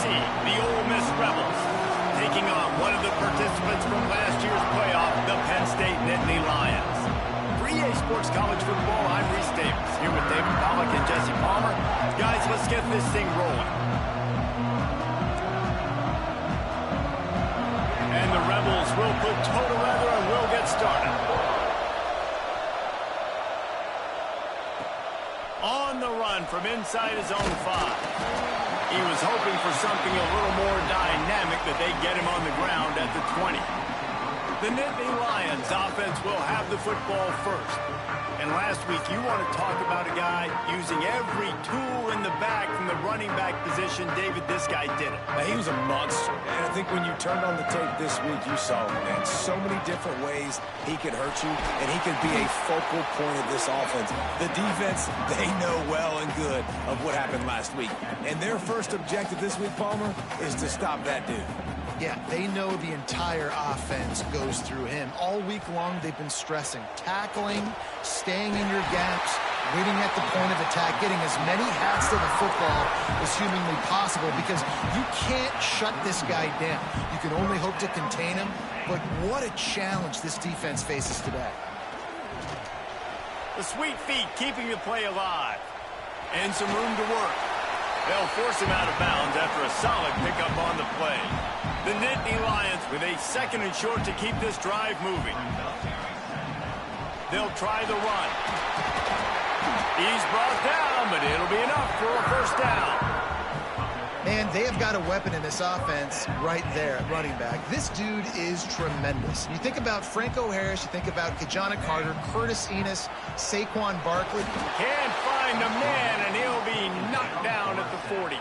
see the Ole Miss Rebels taking on one of the participants from last year's playoff, the Penn State Nittany Lions. For EA Sports College Football, I'm Reese Davis, here with David Pollack and Jesse Palmer. Guys, let's get this thing rolling. And the Rebels will put toe to leather and we'll get started. On the run from inside his own 5. He was hoping for something a little more dynamic, that they get him on the ground at the 20. The Nittany Lions offense will have the football first. And last week, you want to talk about a guy using every tool in the bag from the running back position. David, this guy did it. He was a monster. And I think when you turned on the tape this week, you saw him, man. So many different ways he can hurt you, and he can be a focal point of this offense. The defense, they know well and good of what happened last week. And their first objective this week, Palmer, is to stop that dude. Yeah, they know the entire offense goes through him. All week long, they've been stressing tackling, staying in your gaps, waiting at the point of attack, getting as many hats to the football as humanly possible, because you can't shut this guy down. You can only hope to contain him, but what a challenge this defense faces today. The sweet feet keeping the play alive. And some room to work. They'll force him out of bounds after a solid pickup on the play. The Nittany Lions with a 2nd and short to keep this drive moving. They'll try the run. He's brought down, but it'll be enough for a first down. And they have got a weapon in this offense right there at running back. This dude is tremendous. You think about Franco Harris, you think about Kajana Carter, Curtis Enos, Saquon Barkley. Can't find the man, and he'll be knocked down at the 40.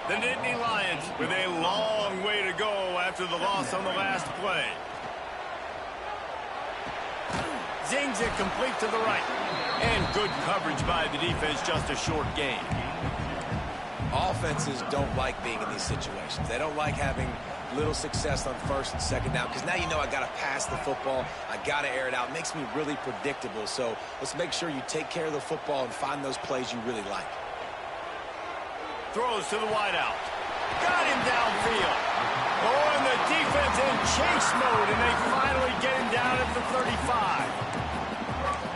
The Nittany Lions with a long way to go after the loss on the last play. Zings it complete to the right. And good coverage by the defense, just a short gain. Offenses don't like being in these situations. They don't like having little success on 1st and 2nd down, because now you know I got to pass the football. I got to air it out. It makes me really predictable. So let's make sure you take care of the football and find those plays you really like. Throws to the wideout. Got him downfield. Oh, and the defense in chase mode, and they finally get him down at the 35.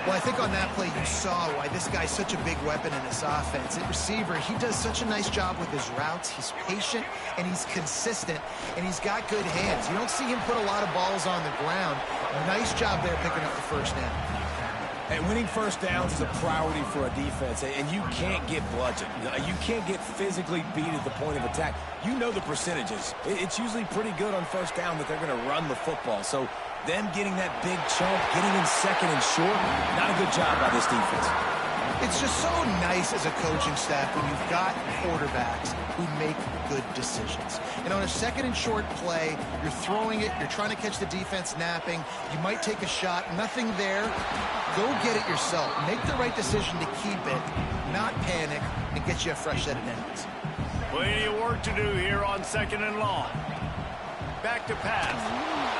Well, I think on that play you saw why this guy's such a big weapon in this offense. At receiver, he does such a nice job with his routes. He's patient, and he's consistent, and he's got good hands. You don't see him put a lot of balls on the ground. Nice job there picking up the first down. And winning first downs is a priority for a defense, and you can't get bludgeoned. You can't get physically beat at the point of attack. You know the percentages. It's usually pretty good on first down that they're going to run the football. So them getting that big chunk, getting in 2nd and short, not a good job by this defense. It's just so nice as a coaching staff when you've got quarterbacks who make good decisions. And on a 2nd and short play, you're throwing it, you're trying to catch the defense napping, you might take a shot, nothing there. Go get it yourself. Make the right decision to keep it, not panic, and get you a fresh set of downs. Plenty of work to do here on 2nd and long. Back to pass.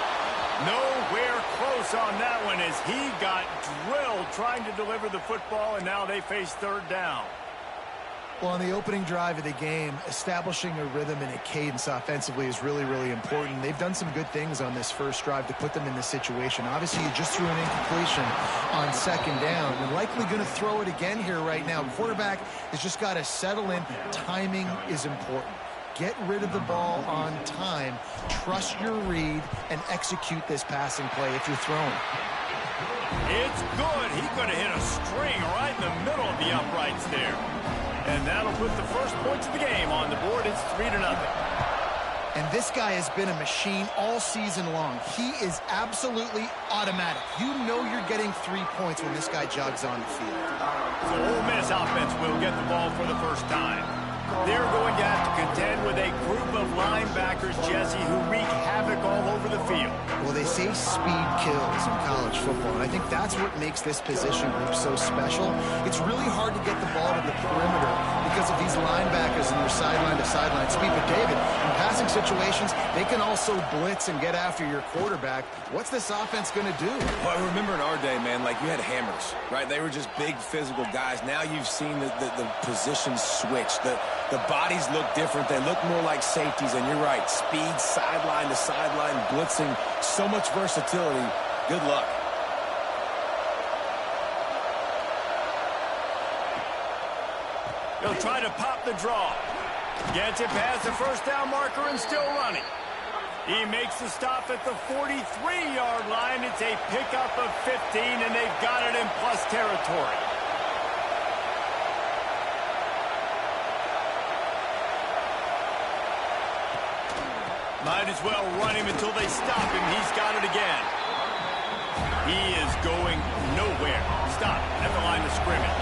Nowhere close on that one as he got drilled trying to deliver the football, and now they face 3rd down. Well, on the opening drive of the game, establishing a rhythm and a cadence offensively is really, really important. They've done some good things on this first drive to put them in this situation. Obviously, you just threw an incompletion on 2nd down. You're likely going to throw it again here right now. Quarterback has just got to settle in. Timing is important. Get rid of the ball on time, trust your read, and execute this passing play if you're throwing. It's good. He could have hit a string right in the middle of the uprights there. And that'll put the first points of the game on the board. It's 3-0. And this guy has been a machine all season long. He is absolutely automatic. You know you're getting 3 points when this guy jogs on the field. So Ole Miss offense will get the ball for the first time. They're going to have to contend with a group of linebackers, Jesse, who wreak havoc all over the field. Well, they say speed kills in college football, and I think that's what makes this position group so special. It's really hard to get the ball to the perimeter because of these linebackers and their sideline-to-sideline speed. But, David, in pass passing situations, they can also blitz and get after your quarterback. What's this offense going to do? Well, I remember in our day, man, like you had hammers, right? They were just big physical guys. Now you've seen the positions switch. The bodies look different. They look more like safeties, and you're right. Speed, sideline to sideline, blitzing, so much versatility. Good luck. He'll try to pop the draw. Gets it past the first down marker and still running. He makes the stop at the 43-yard line. It's a pickup of 15, and they've got it in plus territory. Might as well run him until they stop him. He's got it again. He is going nowhere. Stop at the line of scrimmage.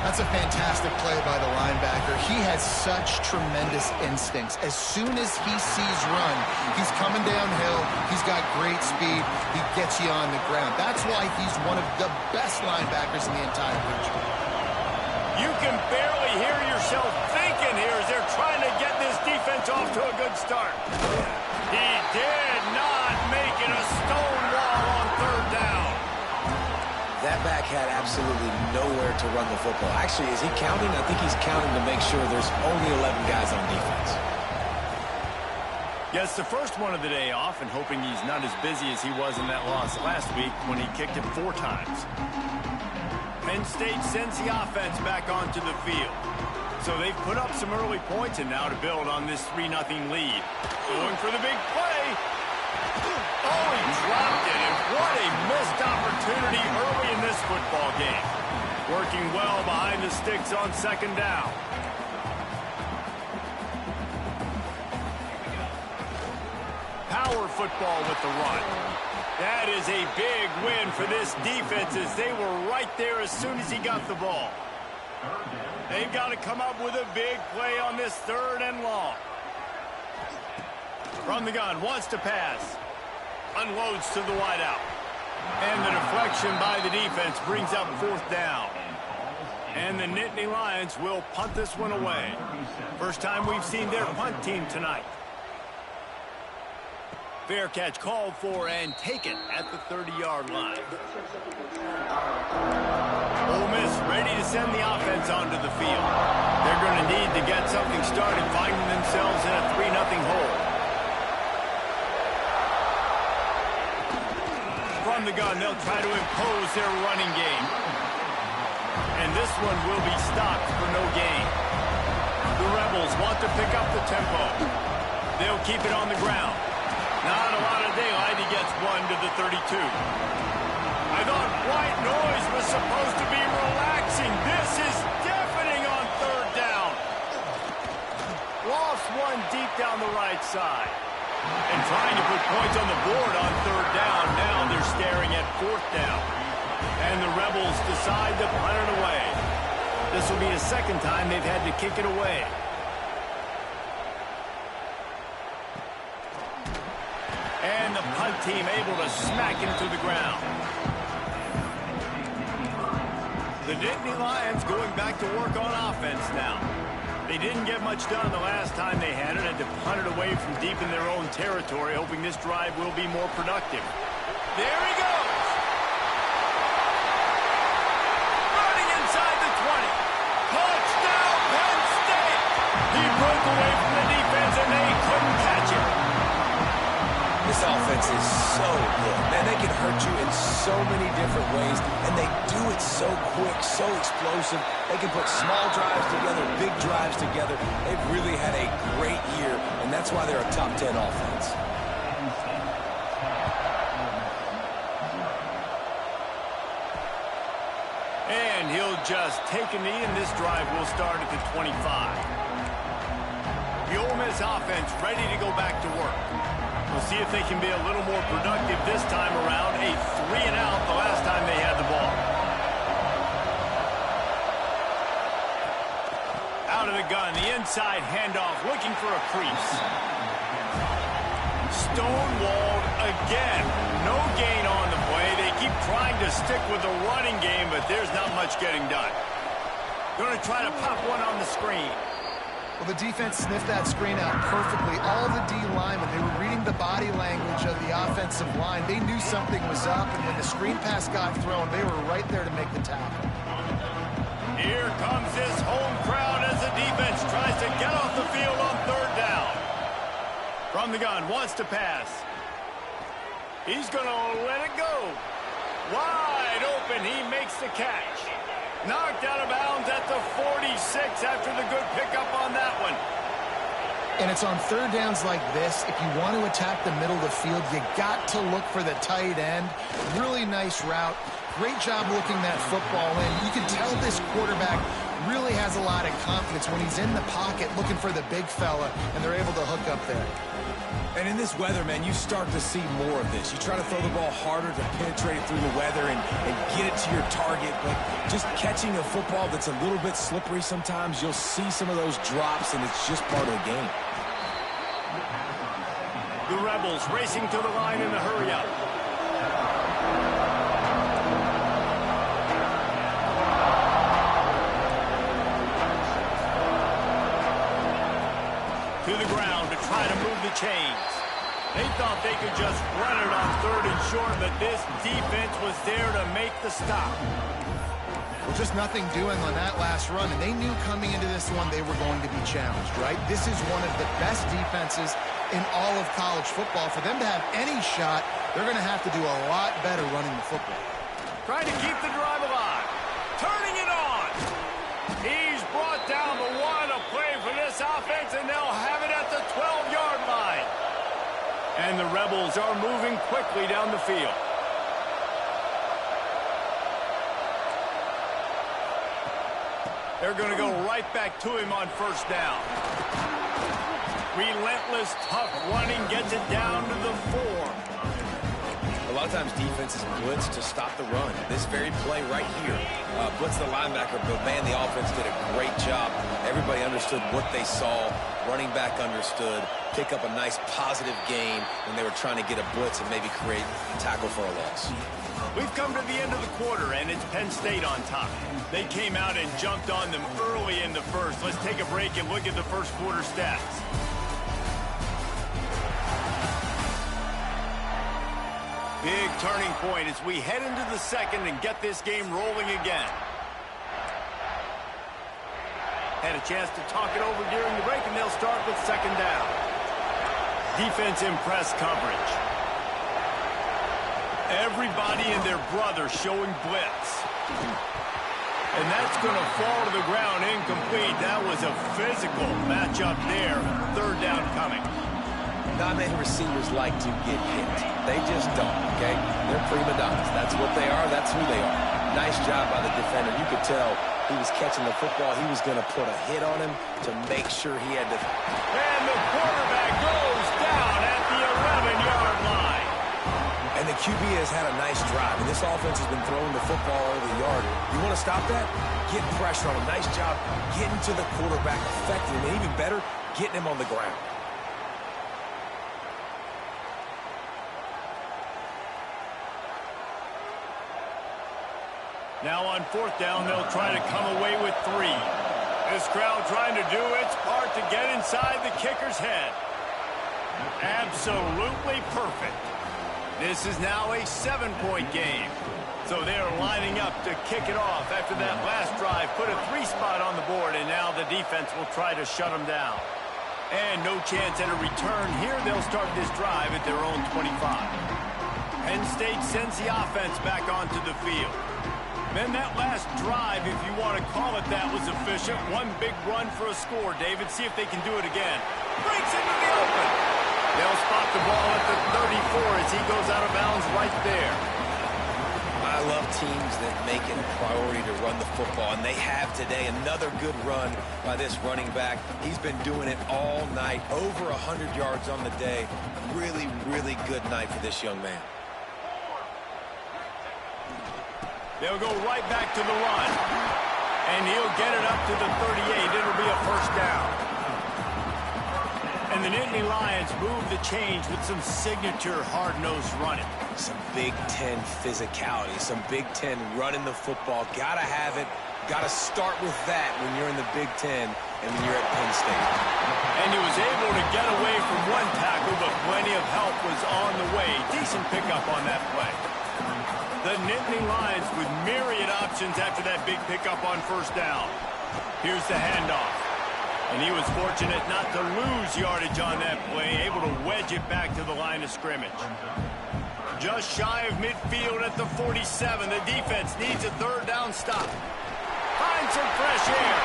That's a fantastic play by the linebacker. He has such tremendous instincts. As soon as he sees run, he's coming downhill. He's got great speed. He gets you on the ground. That's why he's one of the best linebackers in the entire country. You can barely hear yourself thinking here as they're trying to get this defense off to a good start. He did not make it a stone wall on third down. That back had absolutely nowhere to run the football. Actually, is he counting? I think he's counting to make sure there's only 11 guys on defense. Gets the first one of the day off and hoping he's not as busy as he was in that loss last week when he kicked it 4 times. Penn State sends the offense back onto the field. So they've put up some early points and now to build on this 3-0 lead. Going for the big play. Oh, he dropped it, and what a missed opportunity early in this football game. Working well behind the sticks on second down. Power football with the run. That is a big win for this defense as they were right there as soon as he got the ball. They've got to come up with a big play on this 3rd and long. From the gun, wants to pass. Unloads to the wideout. And the deflection by the defense brings up 4th down. And the Nittany Lions will punt this one away. First time we've seen their punt team tonight. Fair catch called for and taken at the 30-yard line. Ole Miss ready to send the offense onto the field. They're going to need to get something started, finding themselves in a 3-0 hole. From the gun, they'll try to impose their running game. And this one will be stopped for no gain. The Rebels want to pick up the tempo. They'll keep it on the ground. Not a lot of daylight. He gets one to the 32. I thought white noise was supposed to be relaxing. This is deafening on 3rd down. Lost one deep down the right side. And trying to put points on the board on 3rd down. Now they're staring at 4th down. And the Rebels decide to punt it away. This will be the 2nd time they've had to kick it away. And the punt team able to smack him to the ground. The Nittany Lions going back to work on offense now. They didn't get much done the last time they had it, and to punt it away from deep in their own territory, hoping this drive will be more productive. There he goes! Running inside the 20. Touchdown, Penn State! He broke away from the defense, and they couldn't catch him. This offense is so good. Man, they can hurt you in so many different ways, and they do it so quick, so explosive. They can put small drives together, big drives together. They've really had a great year, and that's why they're a top 10 offense. And he'll just take a knee, and this drive will start at the 25. The Ole Miss offense ready to go back to work. We'll see if they can be a little more productive this time around. A 3-and-out the last time they had the ball. Out of the gun, the inside handoff, looking for a crease. Stonewalled again. No gain on the play. They keep trying to stick with the running game, but there's not much getting done. Going to try to pop one on the screen. Well, the defense sniffed that screen out perfectly. All the D linemen, they were reading the body language of the offensive line. They knew something was up, and when the screen pass got thrown, they were right there to make the tackle. Here comes this home crowd as the defense tries to get off the field on third down. From the gun, wants to pass. He's going to let it go. Wide open, he makes the catch. Knocked out of bounds at the 46 after the good pickup on that one. And it's on third downs like this. If you want to attack the middle of the field, you got to look for the tight end. Really nice route. Great job looking that football in. You can tell this quarterback really has a lot of confidence when he's in the pocket looking for the big fella, and they're able to hook up there. And in this weather, man, you start to see more of this. You try to throw the ball harder to penetrate it through the weather and get it to your target. But just catching a football that's a little bit slippery sometimes, you'll see some of those drops, and it's just part of the game. The Rebels racing to the line in the hurry-up. To the ground to try to move the chains. They thought they could just run it on third and short, but this defense was there to make the stop. Well, just nothing doing on that last run, and they knew coming into this one they were going to be challenged, right? This is one of the best defenses in all of college football. For them to have any shot, they're going to have to do a lot better running the football. Trying to keep the drive alive. Turning it on. He's brought down the one, a play for this offense, and they'll have it at the 12-yard line. And the Rebels are moving quickly down the field. They're going to go right back to him on first down. Relentless, tough running gets it down to the 4. A lot of times defenses blitz to stop the run. This very play right here, blitz the linebacker, but man, the offense did a great job. Everybody understood what they saw. Running back understood. Pick up a nice positive gain when they were trying to get a blitz and maybe create a tackle for a loss. We've come to the end of the quarter, and it's Penn State on top. They came out and jumped on them early in the first. Let's take a break and look at the first quarter stats. Big turning point as we head into the second and get this game rolling again. Had a chance to talk it over during the break, and they'll start with second down. Defense in press coverage. Everybody and their brother showing blitz. And that's going to fall to the ground incomplete. That was a physical matchup there. Third down coming. Not many receivers like to get hit. They just don't, okay? They're prima donnas. That's what they are. That's who they are. Nice job by the defender. You could tell he was catching the football. He was going to put a hit on him to make sure he had to. And the quarterback goes down at the 11-yard line. And the QB has had a nice drive. And this offense has been throwing the football over the yard. You want to stop that? Get pressure on him. Nice job getting to the quarterback, affecting him. And even better, getting him on the ground. Now on fourth down, they'll try to come away with 3. This crowd trying to do its part to get inside the kicker's head. Absolutely perfect. This is now a 7-point game. So they are lining up to kick it off after that last drive. Put a 3 spot on the board, and now the defense will try to shut them down. And no chance at a return here. They'll start this drive at their own 25. Penn State sends the offense back onto the field. Then that last drive, if you want to call it that, was efficient. One big run for a score, David. See if they can do it again. Breaks into the open. They'll spot the ball at the 34 as he goes out of bounds right there. I love teams that make it a priority to run the football, and they have today. Another good run by this running back. He's been doing it all night, over 100 yards on the day. Really, really good night for this young man. They'll go right back to the run. And he'll get it up to the 38. It'll be a first down. And the Nittany Lions move the chains with some signature hard-nosed running. Some Big Ten physicality, some Big Ten running the football. Got to have it. Got to start with that when you're in the Big Ten. and when you're at Penn State. And he was able to get away from one tackle, but plenty of help was on the way. Decent pickup on that play. The Nittany Lions with myriad options after that big pickup on first down. Here's the handoff. And he was fortunate not to lose yardage on that play, able to wedge it back to the line of scrimmage. Just shy of midfield at the 47. The defense needs a third down stop. Find some fresh air.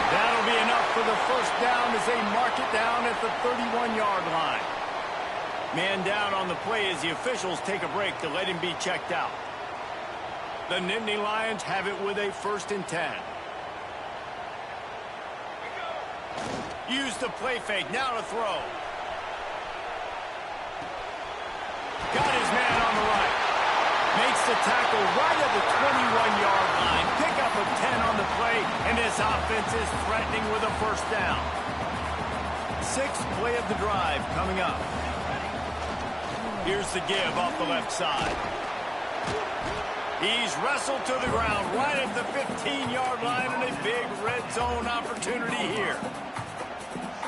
That'll be enough for the first down as they mark it down at the 31-yard line. Man down on the play as the officials take a break to let him be checked out. The Nittany Lions have it with a 1st and 10. Use the play fake, now to throw. Got his man on the right. Makes the tackle right at the 21-yard line. Pickup of 10 on the play, and this offense is threatening with a first down. 6th play of the drive coming up. Here's the give off the left side. He's wrestled to the ground right at the 15-yard line, and a big red zone opportunity here.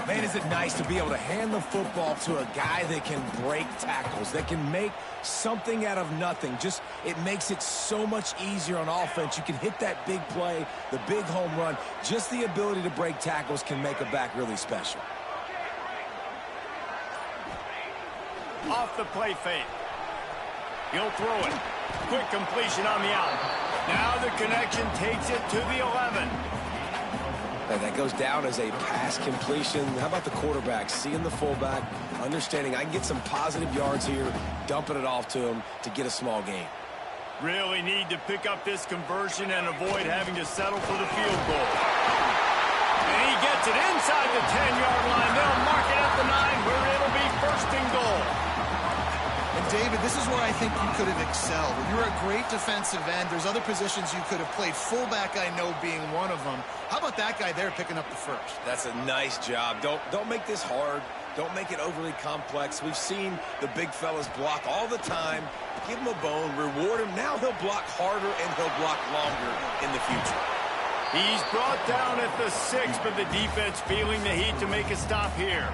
Man, is it nice to be able to hand the football to a guy that can break tackles, that can make something out of nothing. Just, it makes it so much easier on offense. You can hit that big play, the big home run. Just the ability to break tackles can make a back really special. Off the play fake. He'll throw it. Quick completion on the out. Now the connection takes it to the 11. That goes down as a pass completion. How about the quarterback seeing the fullback, understanding I can get some positive yards here, dumping it off to him to get a small gain. Really need to pick up this conversion and avoid having to settle for the field goal. And he gets it inside the 10-yard line. They'll mark it at the 9 where it'll be 1st and goal. And David, this is where I think you could have excelled. You're a great defensive end. There's other positions you could have played. Fullback, I know, being one of them. How about that guy there picking up the first? That's a nice job. Don't make this hard. Don't make it overly complex. We've seen the big fellas block all the time. Give him a bone, reward him. Now he'll block harder and he'll block longer in the future. He's brought down at the 6, but the defense feeling the heat to make a stop here.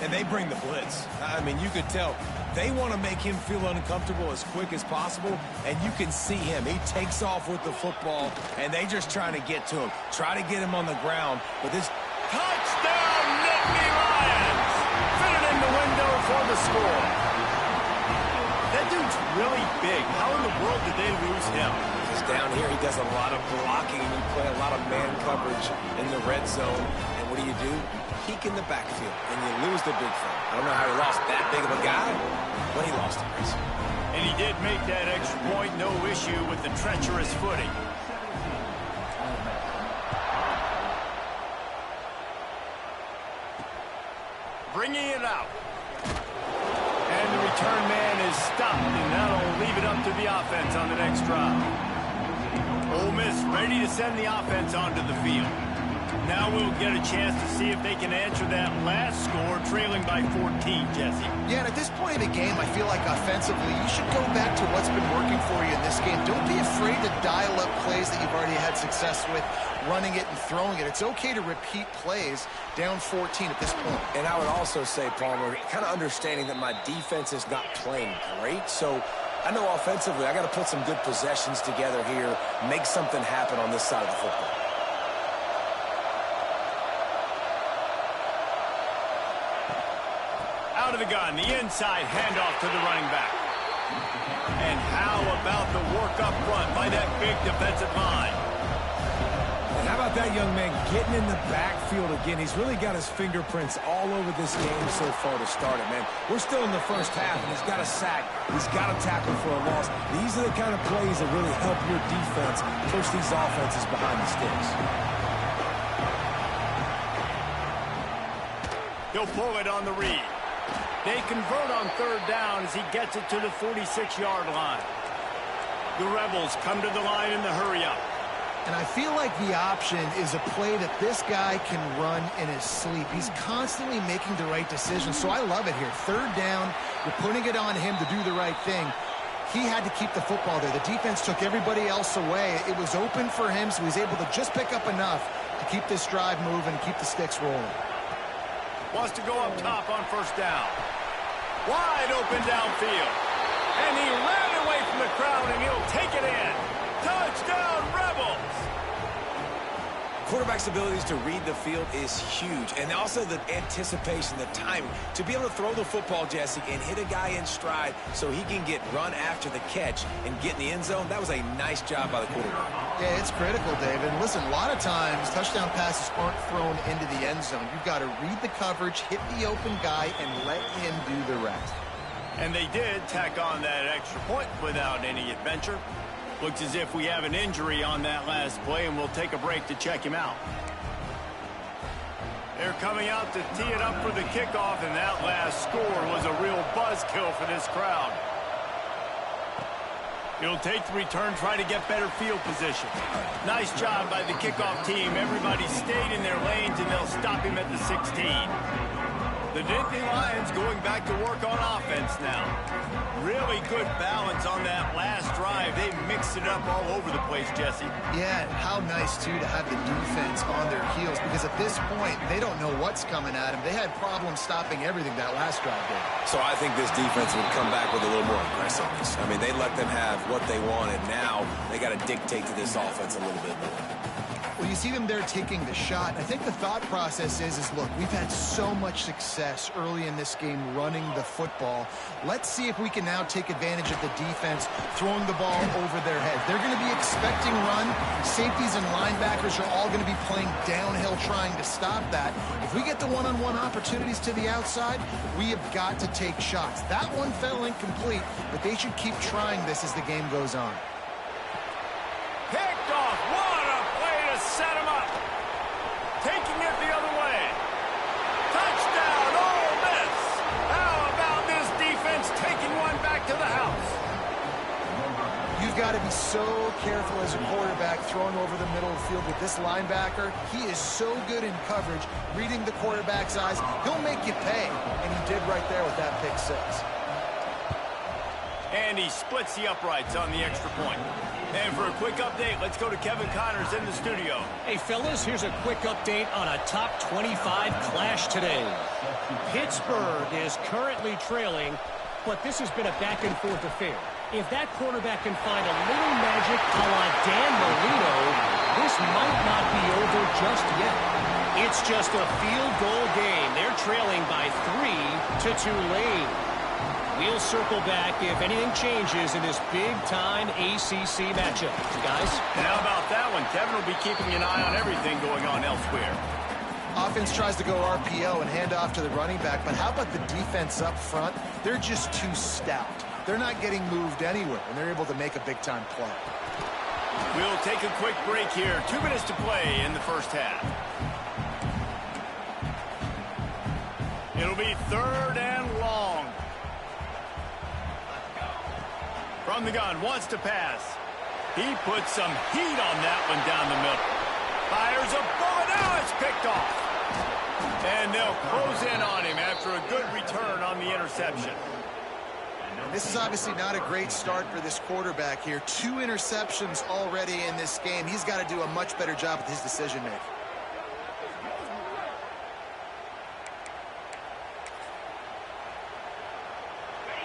And they bring the blitz. I mean, you could tell they want to make him feel uncomfortable as quick as possible, and you can see him. He takes off with the football, and they just trying to get to him, try to get him on the ground. But this touchdown, Nittany Lions! Fitted in the window for the score. That dude's really big. How in the world did they lose him? Because down here he does a lot of blocking, and you play a lot of man coverage in the red zone. And what do? Peek in the backfield, and you lose the big fella. I don't know how he lost that big of a guy, but he lost it. And he did make that extra point, no issue with the treacherous footing. Bringing it out. And the return man is stopped, and that'll leave it up to the offense on the next drive. Ole Miss ready to send the offense onto the field. Now we'll get a chance to see if they can answer that last score, trailing by 14, Jesse. Yeah, and at this point of the game, I feel like offensively, you should go back to what's been working for you in this game. Don't be afraid to dial up plays that you've already had success with, running it and throwing it. It's okay to repeat plays down 14 at this point. And I would also say, Palmer, kind of understanding that my defense is not playing great, so I know offensively I got to put some good possessions together here, make something happen on this side of the football. Out of the gun, the inside handoff to the running back. And how about the work up front by that big defensive line? And how about that young man getting in the backfield again? He's really got his fingerprints all over this game so far to start it, man. We're still in the first half, and he's got a sack. He's got a tackle for a loss. These are the kind of plays that really help your defense push these offenses behind the sticks. He'll pull it on the read. They convert on third down as he gets it to the 46-yard line. The Rebels come to the line in the hurry-up. And I feel like the option is a play that this guy can run in his sleep. He's constantly making the right decision, so I love it here. Third down, you're putting it on him to do the right thing. He had to keep the football there. The defense took everybody else away. It was open for him, so he's able to just pick up enough to keep this drive moving, keep the sticks rolling. Wants to go up top on first down. Wide open downfield. And he ran away from the crowd, and he'll take it in. Touchdown, Rebels! Quarterback's abilities to read the field is huge, and also the anticipation, the timing. To be able to throw the football, Jesse, and hit a guy in stride so he can get run after the catch and get in the end zone, that was a nice job by the quarterback. Yeah, it's critical, David. And listen, a lot of times touchdown passes aren't thrown into the end zone. You've got to read the coverage, hit the open guy, and let him do the rest. And they did tack on that extra point without any adventure. Looks as if we have an injury on that last play, and we'll take a break to check him out. They're coming out to tee it up for the kickoff, and that last score was a real buzzkill for this crowd. He'll take the return, try to get better field position. Nice job by the kickoff team. Everybody stayed in their lanes, and they'll stop him at the 16. The Nittany Lions going back to work on offense now. Really good balance on that last drive. They mixed it up all over the place, Jesse. Yeah, and how nice, too, to have the defense on their heels, because at this point, they don't know what's coming at them. They had problems stopping everything that last drive did. So I think this defense would come back with a little more aggressiveness. I mean, they let them have what they wanted. Now they got to dictate to this offense a little bit more. Well, you see them there taking the shot. I think the thought process is look, we've had so much success early in this game running the football. Let's see if we can now take advantage of the defense throwing the ball over their head. They're going to be expecting run. Safeties and linebackers are all going to be playing downhill trying to stop that. If we get the one-on-one opportunities to the outside, we have got to take shots. That one fell incomplete, but they should keep trying this as the game goes on. Picked off. What a play to set him up. Taking it the other way. Touchdown, Ole Miss. How about this defense taking one back to the house? You've got to be so careful as a quarterback throwing over the middle of the field with this linebacker. He is so good in coverage, reading the quarterback's eyes. He'll make you pay, and he did right there with that pick six. And he splits the uprights on the extra point. And for a quick update, let's go to Kevin Connors in the studio. Hey, fellas, here's a quick update on a top 25 clash today. Pittsburgh is currently trailing, but this has been a back-and-forth affair. If that quarterback can find a little magic a la Dan Marino, this might not be over just yet. It's just a field goal game. They're trailing by 3 to Tulane. We'll circle back if anything changes in this big-time ACC matchup. Guys? And how about that one? Kevin will be keeping an eye on everything going on elsewhere. Offense tries to go RPO and hand off to the running back, but how about the defense up front? They're just too stout. They're not getting moved anywhere, and they're able to make a big-time play. We'll take a quick break here. 2 minutes to play in the first half. It'll be 3rd and long. From the gun, wants to pass. He puts some heat on that one down the middle. Fires a bullet. Now it's picked off. And they'll close in on him after a good return on the interception. This is obviously not a great start for this quarterback here. 2 interceptions already in this game. He's got to do a much better job with his decision-making.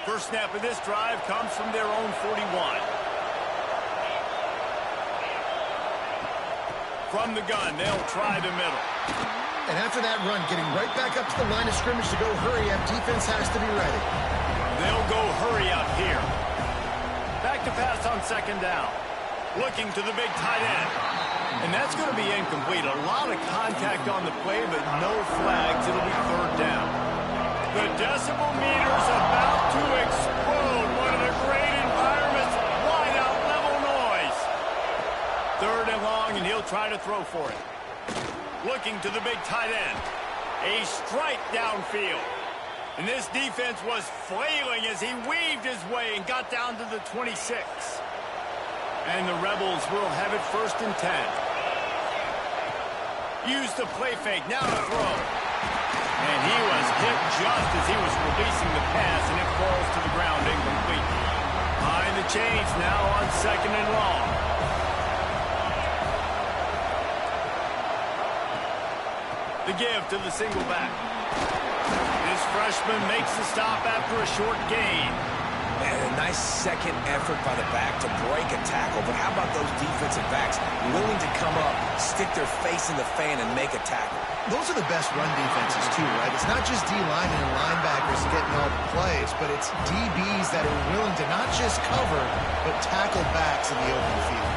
First snap of this drive comes from their own 41. From the gun, they'll try the middle. And after that run, getting right back up to the line of scrimmage to go hurry up, defense has to be ready. They'll go hurry up here. Back to pass on 2nd down. Looking to the big tight end. And that's going to be incomplete. A lot of contact on the play, but no flags. It'll be 3rd down. The decibel meter's about to explode. One of the great environments. Wide out level noise. 3rd and long, and he'll try to throw for it. Looking to the big tight end. A strike downfield. And this defense was flailing as he weaved his way and got down to the 26. And the Rebels will have it 1st and 10. Use the play fake. Now to throw. And he was hit just as he was releasing the pass, and it falls to the ground incomplete. Behind the chains now on 2nd and long. The give to the single back. This freshman makes the stop after a short gain. And a nice second effort by the back to break a tackle. But how about those defensive backs willing to come up, stick their face in the fan, and make a tackle? Those are the best run defenses, too, right? It's not just D-linemen and linebackers getting all the plays, but it's DBs that are willing to not just cover, but tackle backs in the open field.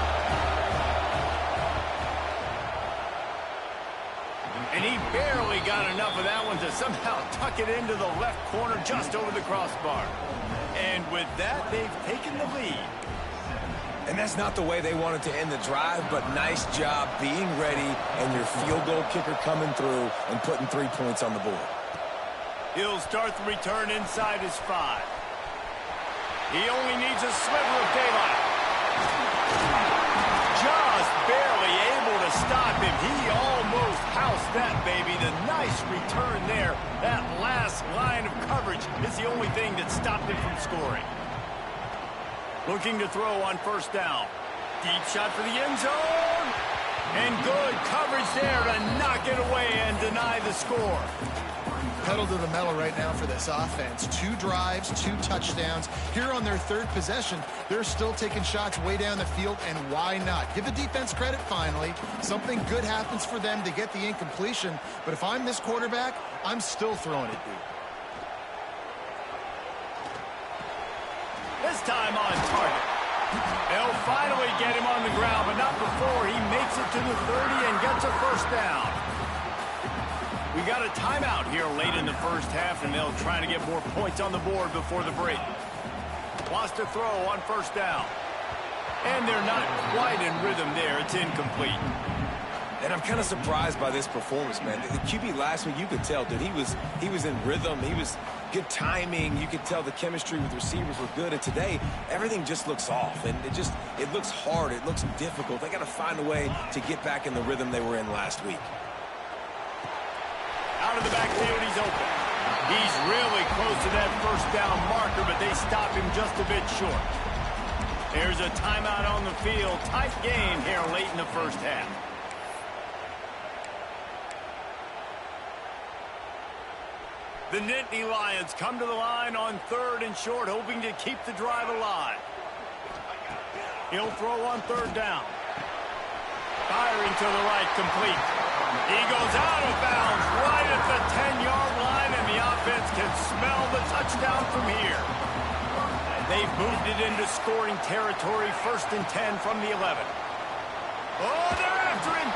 And he barely got enough of that one to somehow tuck it into the left corner just over the crossbar. And with that, they've taken the lead. And that's not the way they wanted to end the drive, but nice job being ready and your field goal kicker coming through and putting 3 points on the board. He'll start the return inside his 5. He only needs a sliver of daylight. Just barely able to stop him. He almost housed that baby. The nice return there. That last line of coverage is the only thing that stopped him from scoring. Looking to throw on first down. Deep shot for the end zone. And good coverage there to knock it away and deny the score. Pedal to the metal right now for this offense. 2 drives, 2 touchdowns. Here on their 3rd possession, they're still taking shots way down the field, and why not? Give the defense credit finally. Something good happens for them to get the incompletion, but if I'm this quarterback, I'm still throwing it deep. This time on target. They'll finally get him on the ground, but not before he makes it to the 30 and gets a first down. We got a timeout here late in the first half, and they'll try to get more points on the board before the break. Wants to throw on first down. And they're not quite in rhythm there. It's incomplete. And I'm kind of surprised by this performance, man. The QB last week, you could tell, dude, he was in rhythm. He was good timing. You could tell the chemistry with receivers were good. And today, everything just looks off. And it looks hard. It looks difficult. They got to find a way to get back in the rhythm they were in last week. Out of the backfield, he's open. He's really close to that first down marker, but they stop him just a bit short. There's a timeout on the field. Tight game here late in the first half. The Nittany Lions come to the line on 3rd and short, hoping to keep the drive alive. He'll throw on 3rd down. Firing to the right, complete. He goes out of bounds right at the 10-yard line, and the offense can smell the touchdown from here. They've moved it into scoring territory, 1st and 10 from the 11. Oh, they're after him.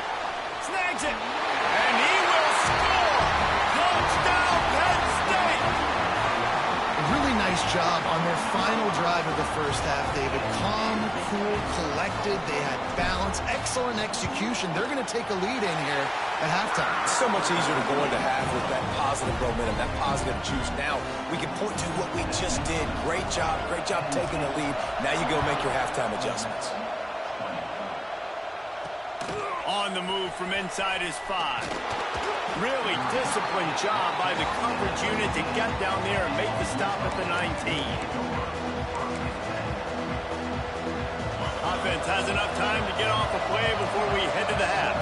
Snags it. And he will score. Touchdown, Penn State. A really nice job on their final drive of the first half, David. Calm, cool, collected. They had balance, excellent execution. They're going to take a lead in here at halftime. It's so much easier to go into half with that positive momentum, that positive juice. Now we can point to what we just did. Great job taking the lead. Now you go make your halftime adjustments. On the move from inside his 5. Really disciplined job by the coverage unit to get down there and make the stop at the 19. Offense has enough time to get off a play before we head to the half.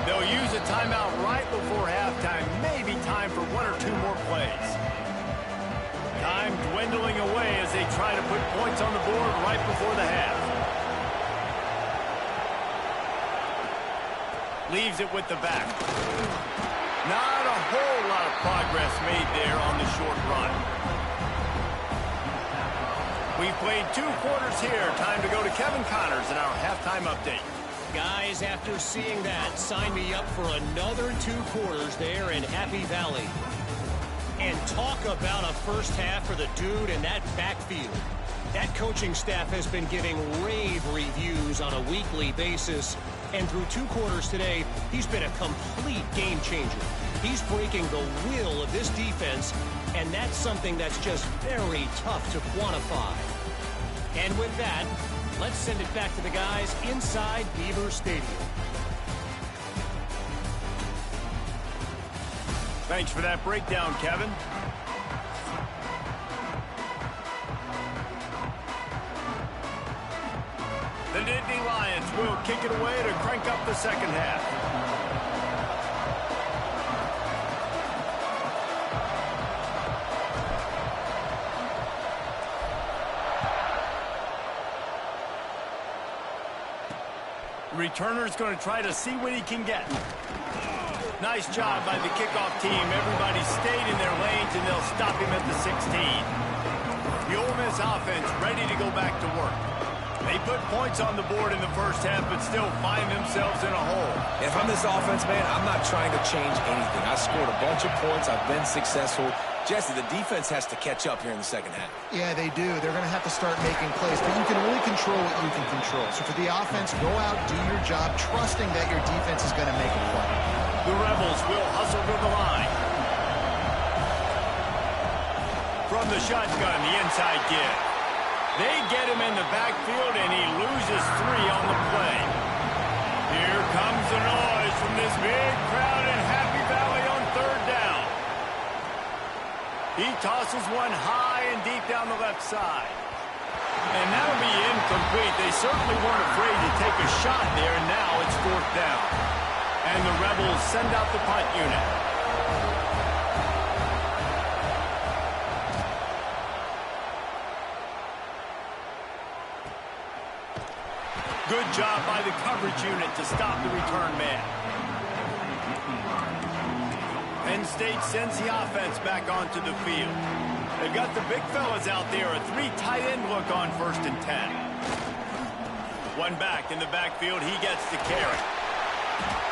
They'll use a timeout right before halftime. Maybe time for 1 or 2 more plays. Time dwindling away as they try to put points on the board right before the half. Leaves it with the back. Not a whole lot of progress made there on the short run. We've played 2 quarters here. Time to go to Kevin Connors in our halftime update. Guys, after seeing that, sign me up for another 2 quarters there in Happy Valley. And talk about a first half for the dude in that backfield. That coaching staff has been giving rave reviews on a weekly basis. And through 2 quarters today, he's been a complete game changer. He's breaking the will of this defense, and that's something that's just very tough to quantify. And with that, let's send it back to the guys inside Beaver Stadium. Thanks for that breakdown, Kevin. The Nittany Lions will kick it away to crank up the second half. The returner's going to try to see what he can get. Nice job by the kickoff team. Everybody stayed in their lanes, and they'll stop him at the 16. The Ole Miss offense ready to go back to work. They put points on the board in the first half, but still find themselves in a hole. If I'm this offense, man, I'm not trying to change anything. I scored a bunch of points. I've been successful. Jesse, the defense has to catch up here in the second half. Yeah, they do. They're going to have to start making plays, but you can only control what you can control. So for the offense, go out, do your job, trusting that your defense is going to make a play. The Rebels will hustle to the line. From the shotgun, the inside give. They get him in the backfield, and he loses 3 on the play. Here comes the noise from this big crowd in Happy Valley on third down. He tosses one high and deep down the left side. And that'll be incomplete. They certainly weren't afraid to take a shot there, and now it's fourth down. And the Rebels send out the punt unit. Good job by the coverage unit to stop the return man. Penn State sends the offense back onto the field. They've got the big fellas out there, a 3 tight end look on 1st and 10. One back in the backfield, he gets the carry.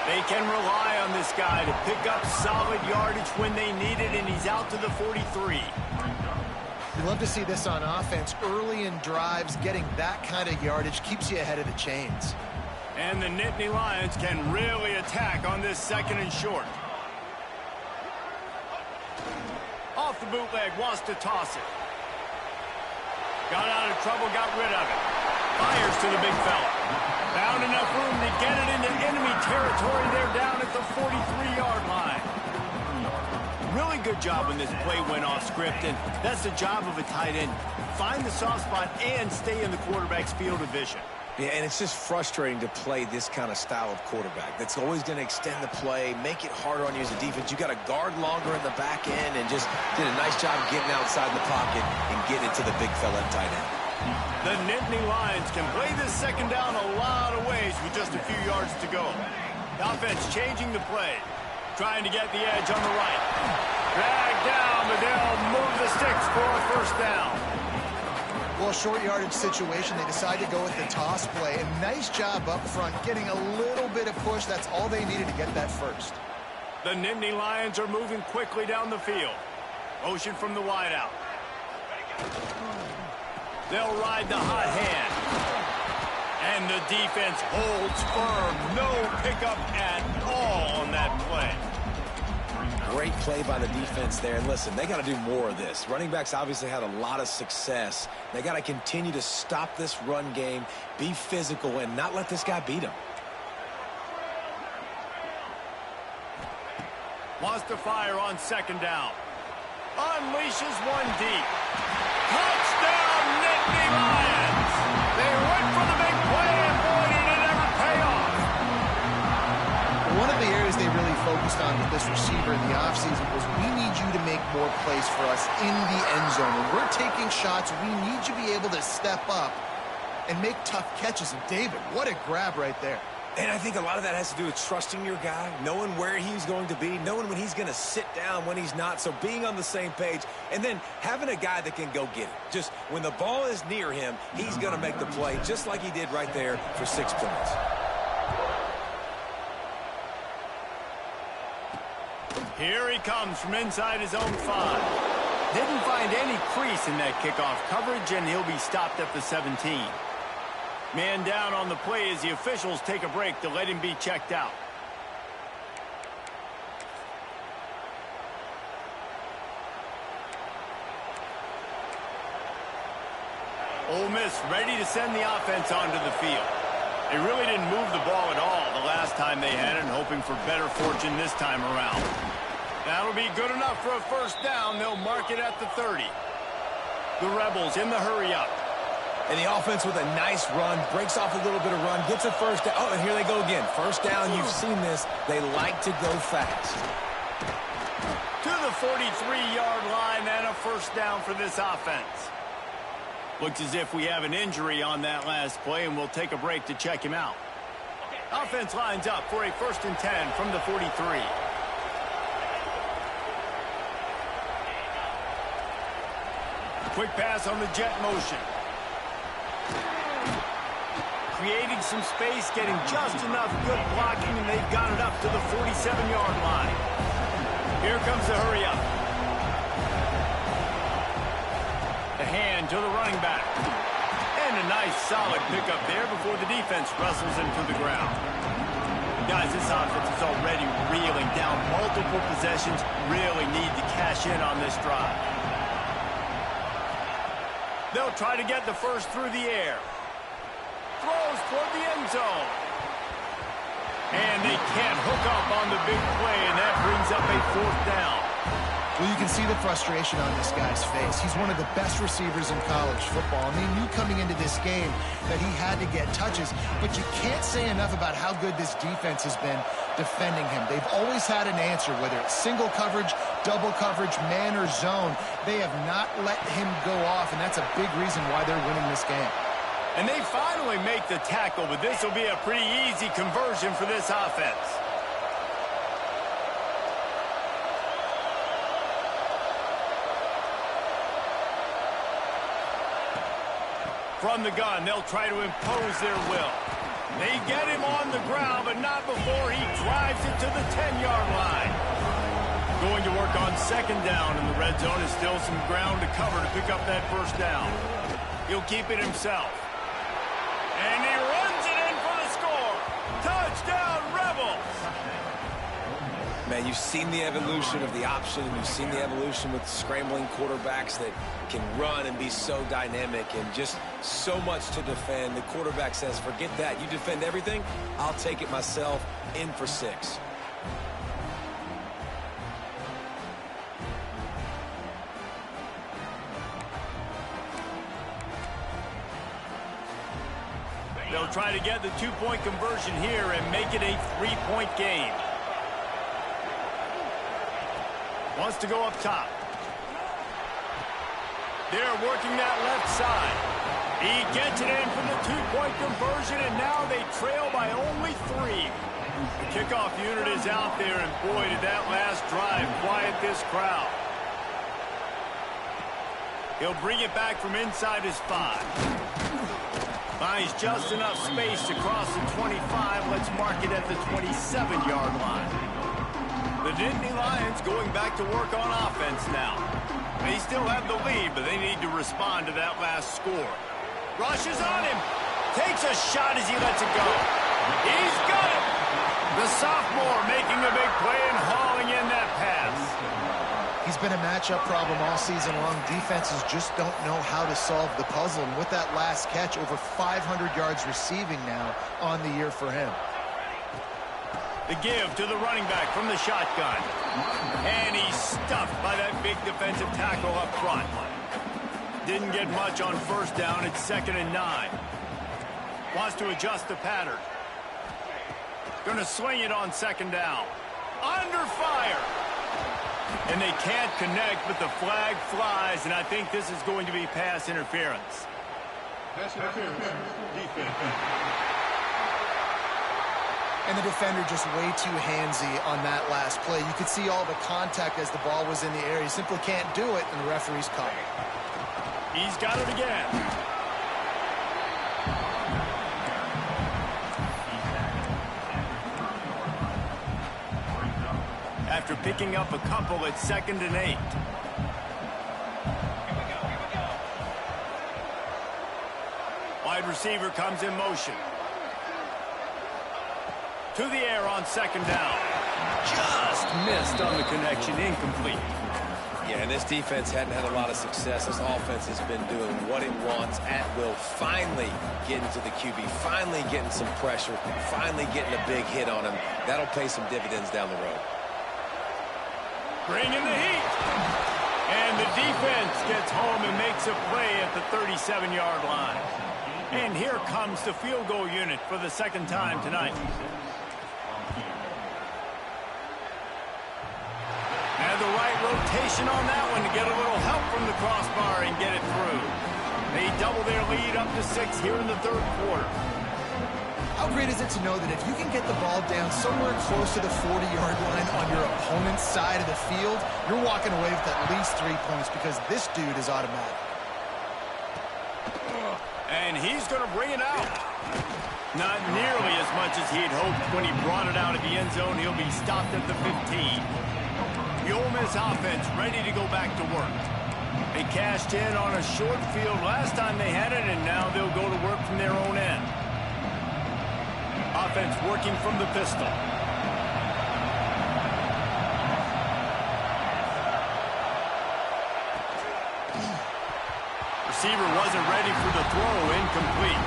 They can rely on this guy to pick up solid yardage when they need it, and he's out to the 43. You love to see this on offense. Early in drives, getting that kind of yardage keeps you ahead of the chains. And the Nittany Lions can really attack on this 2nd and short. Off the bootleg, wants to toss it. Got out of trouble, got rid of it. Fires to the big fella. Found enough room to get it into enemy territory. They're down at the 43-yard line. Really good job when this play went off script, and that's the job of a tight end. Find the soft spot and stay in the quarterback's field of vision. Yeah, and it's just frustrating to play this kind of style of quarterback. That's always going to extend the play, make it harder on you as a defense. You got to guard longer in the back end, and just did a nice job getting outside the pocket and getting it to the big fella at tight end. The Nittany Lions can play this 2nd down a lot of ways with just a few yards to go. The offense changing the play. Trying to get the edge on the right. Drag down, but they'll move the sticks for a 1st down. Well, short yardage situation, they decide to go with the toss play. And nice job up front, getting a little bit of push. That's all they needed to get that first. The Nittany Lions are moving quickly down the field. Motion from the wideout. They'll ride the hot hand. And the defense holds firm. No pickup at all on that play. Great play by the defense there. And listen, they got to do more of this. Running backs obviously had a lot of success. They got to continue to stop this run game, be physical, and not let this guy beat them. Wants to fire on 2nd down. Unleashes one deep. Touchdown, Nittany Lions! They went for the big play, and boy, did it ever pay off. One of the areas they really focused on with this receiver in the offseason was, we need you to make more plays for us in the end zone. When we're taking shots, we need you to be able to step up and make tough catches. And David, what a grab right there. And I think a lot of that has to do with trusting your guy, knowing where he's going to be, knowing when he's going to sit down, when he's not. So being on the same page, and then having a guy that can go get it. Just when the ball is near him, he's going to make the play, just like he did right there for 6 points. Here he comes from inside his own 5. Didn't find any crease in that kickoff coverage, and he'll be stopped at the 17. Man down on the play as the officials take a break to let him be checked out. Ole Miss ready to send the offense onto the field. They really didn't move the ball at all the last time they had it, hoping for better fortune this time around. That'll be good enough for a 1st down. They'll mark it at the 30. The Rebels in the hurry-up. And the offense with a nice run, breaks off a little bit of run, gets a 1st down. Oh, and here they go again. 1st down, you've seen this. They like to go fast. To the 43-yard line and a 1st down for this offense. Looks as if we have an injury on that last play, and we'll take a break to check him out. Offense lines up for a 1st and 10 from the 43. Quick pass on the jet motion. Creating some space, getting just enough good blocking, and they've got it up to the 47-yard line. Here comes the hurry up. The hand to the running back. And a nice solid pickup there before the defense wrestles him to the ground. Guys, this offense is already reeling down multiple possessions. Really need to cash in on this drive. They'll try to get the first through the air. Throws toward the end zone. And they can't hook up on the big play, and that brings up a 4th down. Well, you can see the frustration on this guy's face. He's one of the best receivers in college football, and they knew coming into this game that he had to get touches, but you can't say enough about how good this defense has been defending him. They've always had an answer, whether it's single coverage, double coverage, man or zone. They have not let him go off, and that's a big reason why they're winning this game. And they finally make the tackle, but this will be a pretty easy conversion for this offense. From the gun, they'll try to impose their will. They get him on the ground, but not before he drives it to the 10-yard line. Going to work on 2nd down, and the red zone is still some ground to cover to pick up that 1st down. He'll keep it himself. And he runs it in for the score. Touchdown, Rebels! Man, you've seen the evolution of the option, and you've seen the evolution with scrambling quarterbacks that can run and be so dynamic and just so much to defend. The quarterback says, forget that. You defend everything, I'll take it myself. In for 6. They'll try to get the 2-point conversion here and make it a 3-point game. Wants to go up top. They're working that left side. He gets it in for the 2-point conversion, and now they trail by only 3. The kickoff unit is out there, and boy, did that last drive quiet this crowd. He'll bring it back from inside his 5. Finds just enough space to cross the 25. Let's mark it at the 27-yard line. The Nittany Lions going back to work on offense now. They still have the lead, but they need to respond to that last score. Rushes on him. Takes a shot as he lets it go. He's got it. The sophomore making a big play and hauling in that pass. He's been a matchup problem all season long. Defenses just don't know how to solve the puzzle. And with that last catch, over 500 yards receiving now on the year for him. The give to the running back from the shotgun. And he's stuffed by that big defensive tackle up front. Didn't get much on 1st down. It's 2nd and 9. Wants to adjust the pattern. Going to swing it on 2nd down. Under fire. And they can't connect, but the flag flies, and I think this is going to be pass interference. Pass interference. Defense. And the defender just way too handsy on that last play. You could see all the contact as the ball was in the air. He simply can't do it, and the referee's caught it. He's got it again. After picking up a couple, it's 2nd and 8. Wide receiver comes in motion. To the air on 2nd down. Just missed on the connection, incomplete. Yeah, and this defense hadn't had a lot of success. This offense has been doing what it wants at will. Finally getting to the QB, finally getting some pressure, finally getting a big hit on him. That'll pay some dividends down the road. Bringing the heat. And the defense gets home and makes a play at the 37-yard line. And here comes the field goal unit for the 2nd time tonight. And the right rotation on that one to get a little help from the crossbar and get it through. They double their lead up to 6 here in the 3rd quarter. How great is it to know that if you can get the ball down somewhere close to the 40-yard line on your opponent's side of the field, you're walking away with at least 3 points because this dude is automatic. And he's going to bring it out. Not nearly as much as he had hoped when he brought it out of the end zone. He'll be stopped at the 15. The Ole Miss offense ready to go back to work. They cashed in on a short field last time they had it, and now they'll go to work from their own end. Offense working from the pistol. Receiver wasn't ready for the throw, incomplete.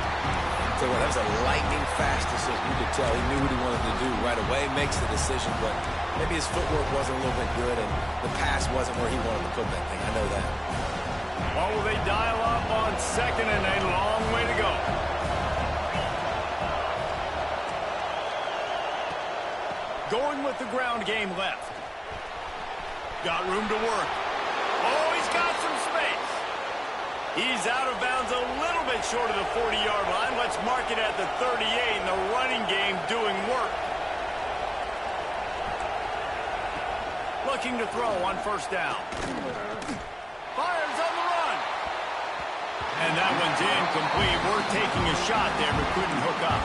So that was a lightning-fast decision. You could tell he knew what he wanted to do right away, makes the decision, but maybe his footwork wasn't a little bit good, and the pass wasn't where he wanted to put that thing. I know that. Well, will they dial up on second and a long way to go? Going with the ground game left. Got room to work. Oh, he's got some space. He's out of bounds a little bit short of the 40-yard line. Let's mark it at the 38, and the running game doing work. Looking to throw on first down. Fires on the run. And that one's incomplete. We're taking a shot there, but couldn't hook up.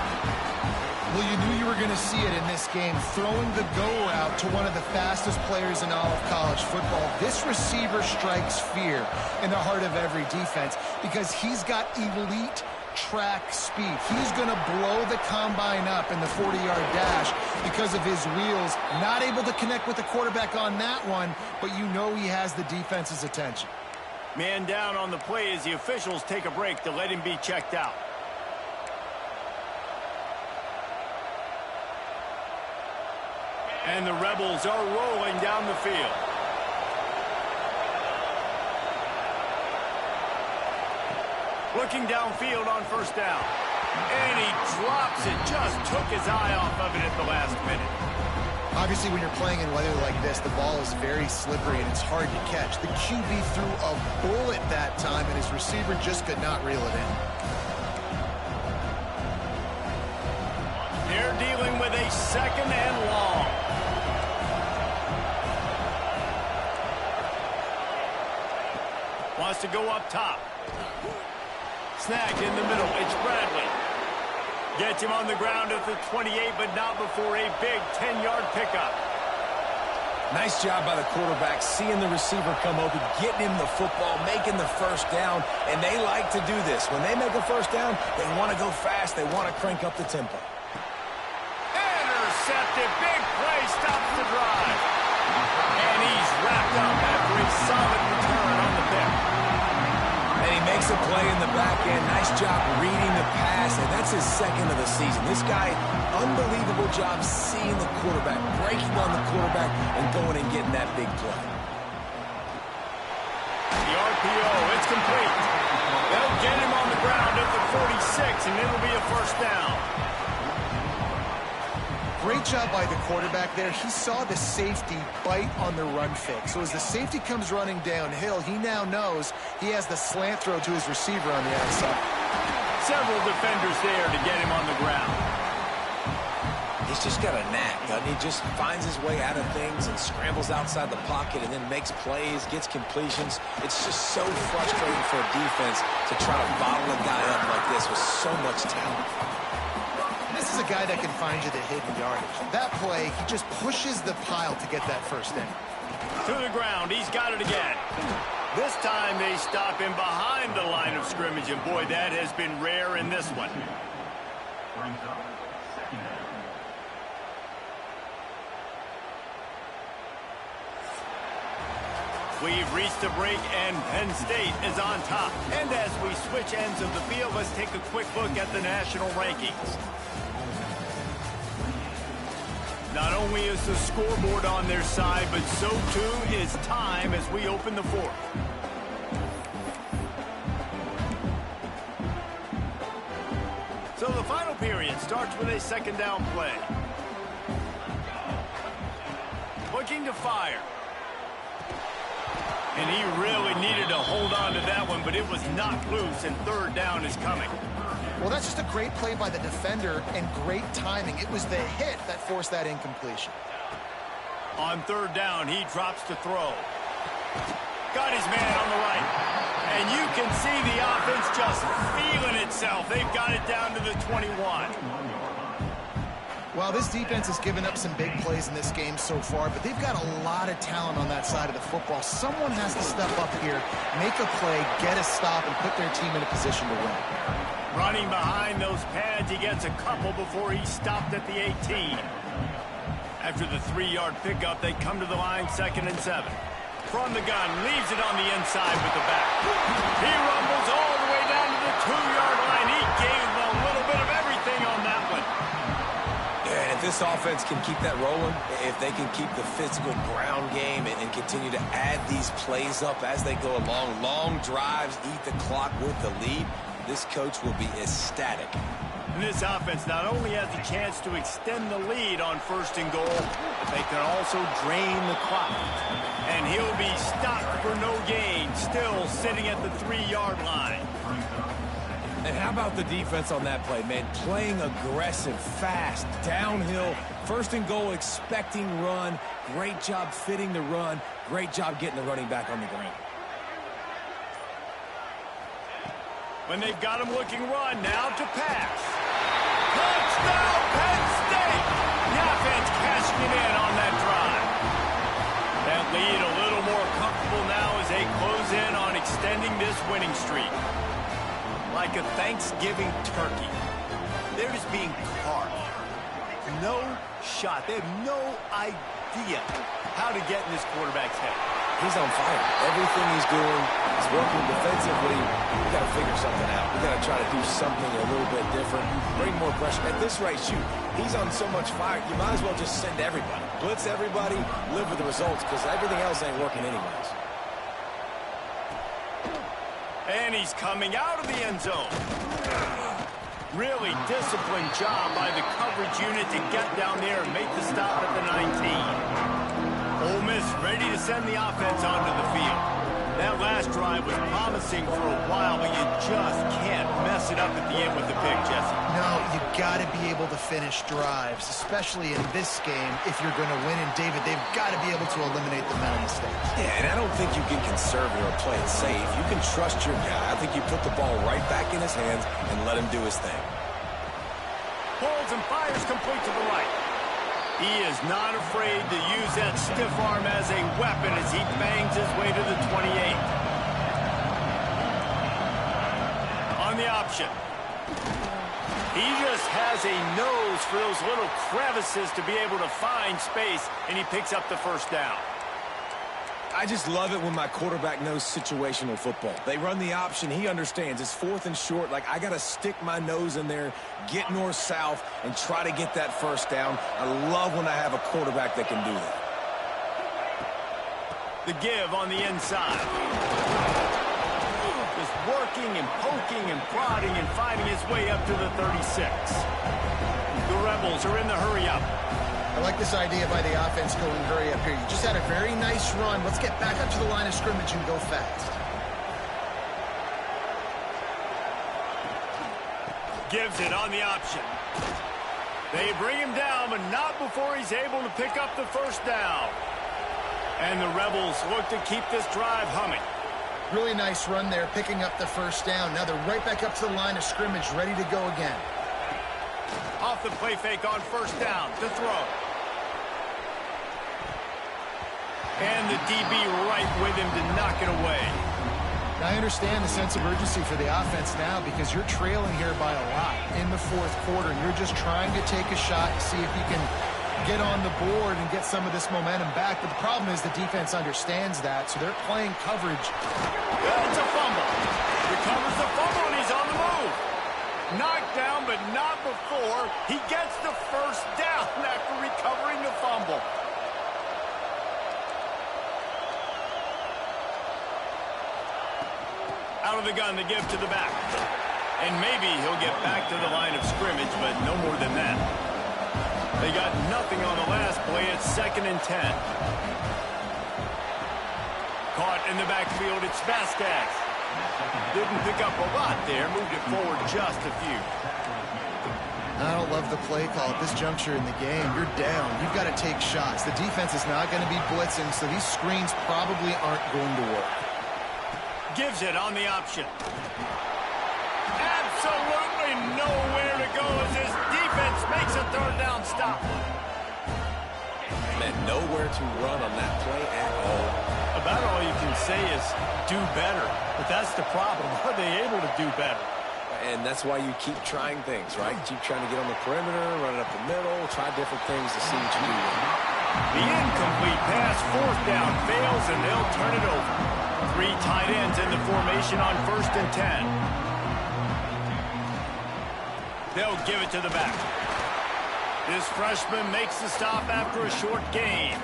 Well, you knew you were going to see it in this game, throwing the go route to one of the fastest players in all of college football. This receiver strikes fear in the heart of every defense because he's got elite track speed. He's going to blow the combine up in the 40-yard dash because of his wheels. Not able to connect with the quarterback on that one, but you know he has the defense's attention. Man down on the play as the officials take a break to let him be checked out. And the Rebels are rolling down the field. Looking downfield on first down. And he drops it. Just took his eye off of it at the last minute. Obviously, when you're playing in weather like this, the ball is very slippery and it's hard to catch. The QB threw a bullet that time, and his receiver just could not reel it in. They're dealing with a second and long. Wants to go up top. Snagged in the middle. It's Bradley. Gets him on the ground at the 28, but not before a big 10-yard pickup. Nice job by the quarterback, seeing the receiver come open, getting him the football, making the first down, and they like to do this. When they make a first down, they want to go fast. They want to crank up the tempo. Intercepted. Big play. Stops the drive. And he's wrapped up after a solid return on the pick. And he makes a play in the back end. Nice job reading the pass, and that's his second of the season. This guy, unbelievable job seeing the quarterback, breaking on the quarterback, and going and getting that big play. The RPO, it's complete. They'll get him on the ground at the 46, and it'll be a first down. Great job by the quarterback there. He saw the safety bite on the run fake. So as the safety comes running downhill, he now knows he has the slant throw to his receiver on the outside. Several defenders there to get him on the ground. He's just got a knack, doesn't he? Just finds his way out of things and scrambles outside the pocket and then makes plays, gets completions. It's just so frustrating for a defense to try to bottle a guy up like this with so much talent. This is a guy that can find you the hidden yardage. That play, he just pushes the pile to get that first down. To the ground, he's got it again. This time they stop him behind the line of scrimmage, and boy, that has been rare in this one. We've reached a break, and Penn State is on top. And as we switch ends of the field, let's take a quick look at the national rankings. Not only is the scoreboard on their side, but so too is time as we open the fourth. So the final period starts with a second down play. Looking to fire. And he really needed to hold on to that one, but it was knocked loose, and third down is coming. Well, that's just a great play by the defender and great timing. It was the hit that forced that incompletion. On third down, he drops to throw. Got his man on the right. And you can see the offense just feeling itself. They've got it down to the 21. Well, this defense has given up some big plays in this game so far, but they've got a lot of talent on that side of the football. Someone has to step up here, make a play, get a stop, and put their team in a position to win. Running behind those pads, he gets a couple before he's stopped at the 18. After the 3-yard pickup, they come to the line 2nd and 7. From the gun, leaves it on the inside with the back. He rumbles all the way down to the 2-yard line. He gave a little bit of everything on that one. Yeah, and if this offense can keep that rolling, if they can keep the physical ground game and continue to add these plays up as they go along, long drives, eat the clock with the lead, this coach will be ecstatic. And this offense not only has a chance to extend the lead on 1st and goal, but they can also drain the clock. And he'll be stopped for no gain, still sitting at the 3-yard line. And how about the defense on that play, man? Playing aggressive, fast, downhill, 1st and goal, expecting run. Great job fitting the run. Great job getting the running back on the ground. When they've got him looking run, now to pass. Touchdown, Penn State! The offense cashing it in on that drive. That lead a little more comfortable now as they close in on extending this winning streak. Like a Thanksgiving turkey, they're just being carved. No shot. They have no idea how to get in this quarterback's head. He's on fire. Everything he's doing is working defensively. We got to figure something out. We got to try to do something a little bit different. Bring more pressure. At this rate, shoot, he's on so much fire, you might as well just send everybody. Blitz everybody, live with the results, because everything else ain't working anyways. And he's coming out of the end zone. Really disciplined job by the coverage unit to get down there and make the stop at the 19. Ole Miss ready to send the offense onto the field. That last drive was promising for a while, but you just can't mess it up at the end with the pick, Jesse. No, you got to be able to finish drives, especially in this game. If you're going to win, and David, they've got to be able to eliminate the mental mistakes. Yeah, and I don't think you can conserve or play it safe. You can trust your guy. I think you put the ball right back in his hands and let him do his thing. Pulls and fires complete to the right. He is not afraid to use that stiff arm as a weapon as he bangs his way to the 28. On the option. He just has a nose for those little crevices to be able to find space, and he picks up the 1st down. I just love it when my quarterback knows situational football. They run the option. He understands. It's 4th and short. Like, I got to stick my nose in there, get north-south, and try to get that 1st down. I love when I have a quarterback that can do that. The give on the inside. Just working and poking and prodding and finding his way up to the 36. The Rebels are in the hurry-up. I like this idea by the offense going hurry up here. You just had a very nice run. Let's get back up to the line of scrimmage and go fast. Gives it on the option. They bring him down, but not before he's able to pick up the 1st down. And the Rebels look to keep this drive humming. Really nice run there, picking up the 1st down. Now they're right back up to the line of scrimmage, ready to go again. Off the play fake on 1st down to throw. And the DB right with him to knock it away. I understand the sense of urgency for the offense now because you're trailing here by a lot in the 4th quarter. And you're just trying to take a shot to see if you can get on the board and get some of this momentum back. But the problem is the defense understands that, so they're playing coverage. It's a fumble. Recovers the fumble, and he's on the move. Knocked down, but not before. He gets the 1st down after recovering the fumble. Out of the gun, the give to the back. And maybe he'll get back to the line of scrimmage, but no more than that. They got nothing on the last play. It's 2nd and 10. Caught in the backfield, it's Vasquez. Didn't pick up a lot there. Moved it forward just a few. I don't love the play call at this juncture in the game. You're down. You've got to take shots. The defense is not going to be blitzing, so these screens probably aren't going to work. Gives it on the option. Absolutely nowhere to go as his defense makes a third down stop. Man, nowhere to run on that play at all. About all you can say is do better. But that's the problem. Are they able to do better? And that's why you keep trying things, right? Keep trying to get on the perimeter, run it up the middle, try different things to see what you do. The incomplete pass, fourth down, fails, and they'll turn it over. 3 tight ends in the formation on 1st and 10. They'll give it to the back. This freshman makes the stop after a short gain.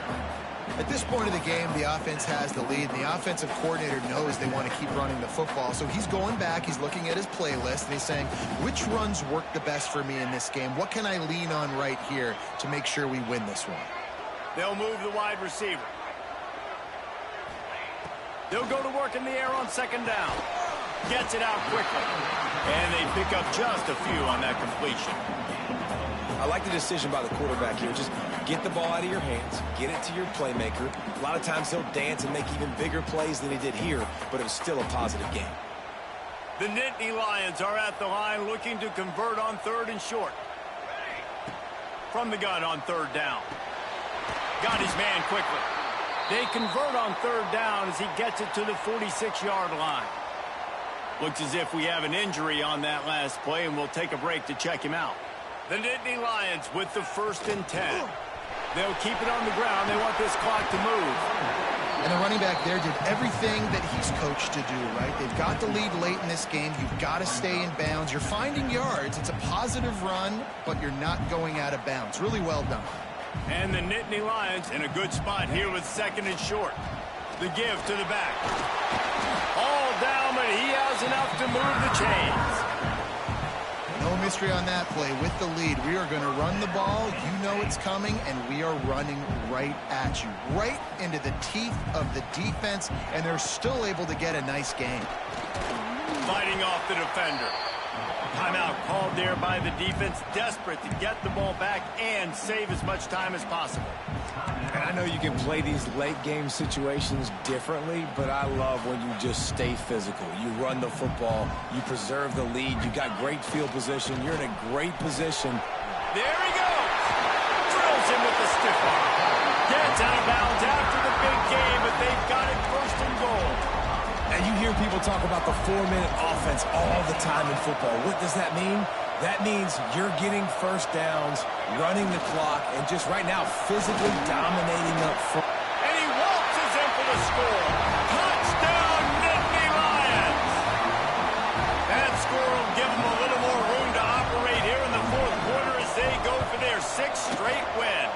At this point of the game, the offense has the lead, and the offensive coordinator knows they want to keep running the football. So he's going back, he's looking at his playlist, and he's saying, which runs work the best for me in this game? What can I lean on right here to make sure we win this one? They'll move the wide receiver. They'll go to work in the air on 2nd down. Gets it out quickly. And they pick up just a few on that completion. I like the decision by the quarterback here. Just get the ball out of your hands, get it to your playmaker. A lot of times he'll dance and make even bigger plays than he did here, but it was still a positive game. The Nittany Lions are at the line looking to convert on 3rd and short. From the gun on 3rd down. Got his man quickly. They convert on 3rd down as he gets it to the 46-yard line. Looks as if we have an injury on that last play, and we'll take a break to check him out. The Nittany Lions with the 1st and 10. They'll keep it on the ground. They want this clock to move. And the running back there did everything that he's coached to do, right? They've got the lead late in this game. You've got to stay in bounds. You're finding yards. It's a positive run, but you're not going out of bounds. Really well done. And the Nittany Lions in a good spot here with 2nd and short. The give to the back. All down, but he has enough to move the chains. No mystery on that play. With the lead, we are going to run the ball. You know it's coming, and we are running right at you. Right into the teeth of the defense, and they're still able to get a nice gain. Fighting off the defender. Timeout called there by the defense, desperate to get the ball back and save as much time as possible. And I know you can play these late game situations differently, but I love when you just stay physical. You run the football, you preserve the lead, you got great field position, you're in a great position. There he goes! Drills him with the stiff arm. Gets out of bounds after the big game, but they've got it 1st and goal. And you hear people talk about the 4-minute offense all the time in football. What does that mean? That means you're getting 1st downs, running the clock, and just right now physically dominating up front. And he waltzes in for the score. Touchdown, Nittany Lions! That score will give them a little more room to operate here in the 4th quarter as they go for their 6th straight win.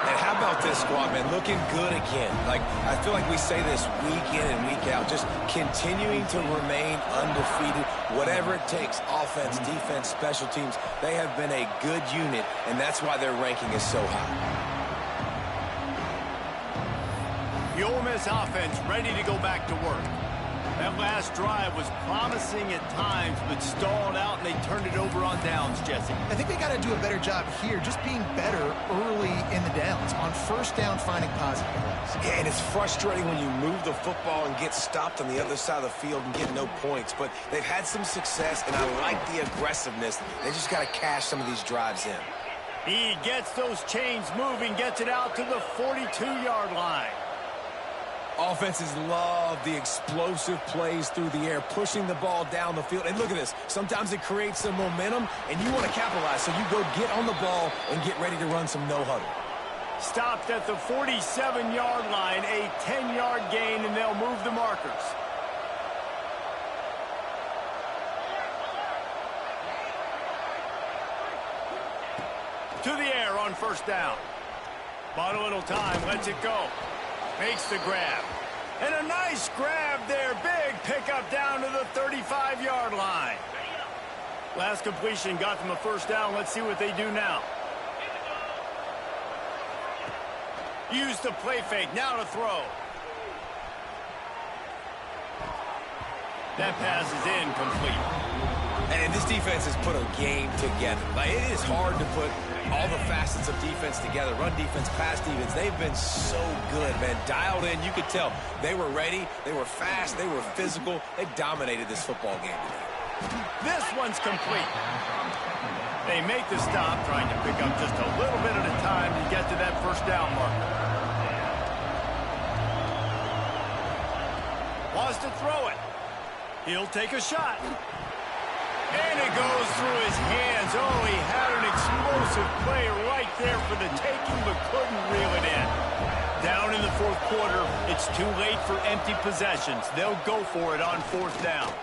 And how about this squad, man? Looking good again. Like, I feel like we say this week in and week out. Just continuing to remain undefeated. Whatever it takes, offense, defense, special teams, they have been a good unit, and that's why their ranking is so high. The Ole Miss offense ready to go back to work. That last drive was promising at times, but stalled out, and they turned it over on downs, Jesse. I think they got to do a better job here, just being better early in the downs. On 1st down, finding positive plays. Yeah, and it's frustrating when you move the football and get stopped on the other side of the field and get no points. But they've had some success, and I like the aggressiveness. They just got to cash some of these drives in. He gets those chains moving, gets it out to the 42-yard line. Offenses love the explosive plays through the air, pushing the ball down the field. And look at this. Sometimes it creates some momentum, and you want to capitalize. So you go get on the ball and get ready to run some no-huddle. Stopped at the 47-yard line, a 10-yard gain, and they'll move the markers. To the air on 1st down. Bought a little time, lets it go. Makes the grab. And a nice grab there. Big pickup down to the 35-yard line. Last completion got them a 1st down. Let's see what they do now. Use the play fake. Now to throw. That pass is incomplete. And this defense has put a game together. Like, it is hard to put all the facets of defense together. Run defense, pass defense. They've been so good, man. Dialed in. You could tell they were ready. They were fast. They were physical. They dominated this football game today. This one's complete. They make the stop, trying to pick up just a little bit at a time to get to that first down marker. Wants to throw it. He'll take a shot. And it goes through his hands. Oh, he had an explosive play right there for the taking, but couldn't reel it in. Down in the fourth quarter, it's too late for empty possessions. They'll go for it on fourth down.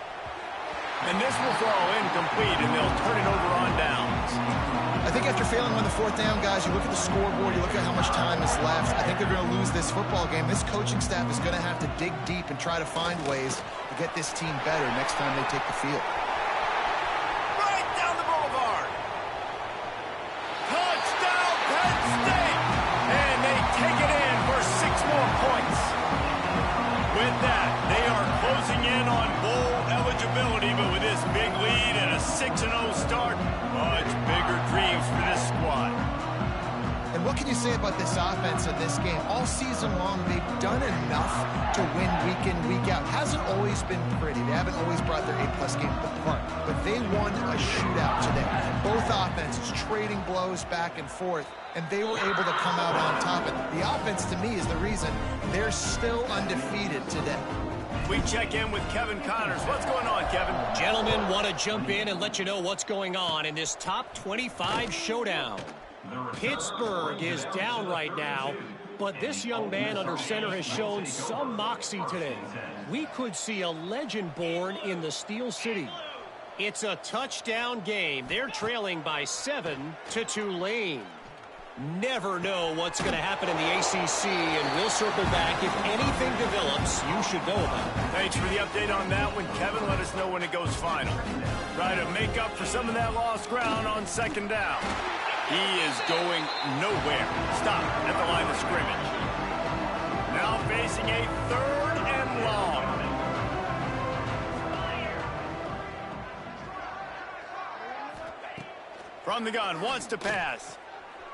And this will fall incomplete, and they'll turn it over on downs. I think after failing on the fourth down, guys, you look at the scoreboard, you look at how much time is left. I think they're going to lose this football game. This coaching staff is going to have to dig deep and try to find ways to get this team better next time they take the field. Right down the boulevard. Touchdown, Penn State! And they take it in for 6 more points. With that, they are closing in on bowl eligibility, but with this big lead and a 6-0 start, much bigger dreams for this squad. And what can you say about this offense in this game? All season long, they've done enough to win week in, week out. Hasn't always been pretty. They haven't always brought their A-plus game to the park. But they won a shootout today. Both offenses trading blows back and forth, and they were able to come out on top. And the offense, to me, is the reason they're still undefeated today. We check in with Kevin Connors. What's going on, Kevin? Gentlemen, want to jump in and let you know what's going on in this top 25 showdown. Pittsburgh is down right now, but this young man under center has shown some moxie today. We could see a legend born in the Steel City. It's a touchdown game. They're trailing by 7 to Tulane. Never know what's going to happen in the ACC, and we'll circle back if anything develops you should know about. Thanks for the update on that one, Kevin. Let us know when it goes final. Try to make up for some of that lost ground on second down. He is going nowhere. Stop at the line of scrimmage. Now facing a 3rd and long. From the gun, wants to pass.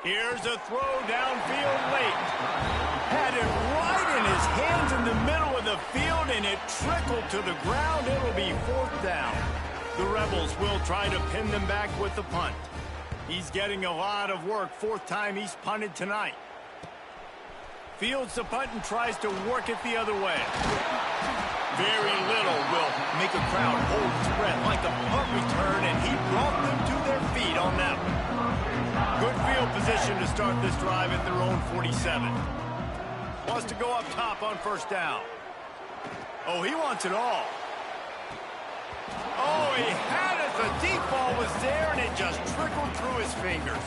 Here's a throw downfield late. Had it right in his hands in the middle of the field, and it trickled to the ground. It'll be 4th down. The Rebels will try to pin them back with the punt. He's getting a lot of work. 4th time he's punted tonight. Fields the punt and tries to work it the other way. Very little will make a crowd hold its breath like a punt return, and he brought them to their feet on that one. Good field position to start this drive at their own 47. Wants to go up top on 1st down. Oh, he wants it all. Oh, he had it. The deep ball was there, and it just trickled through his fingers.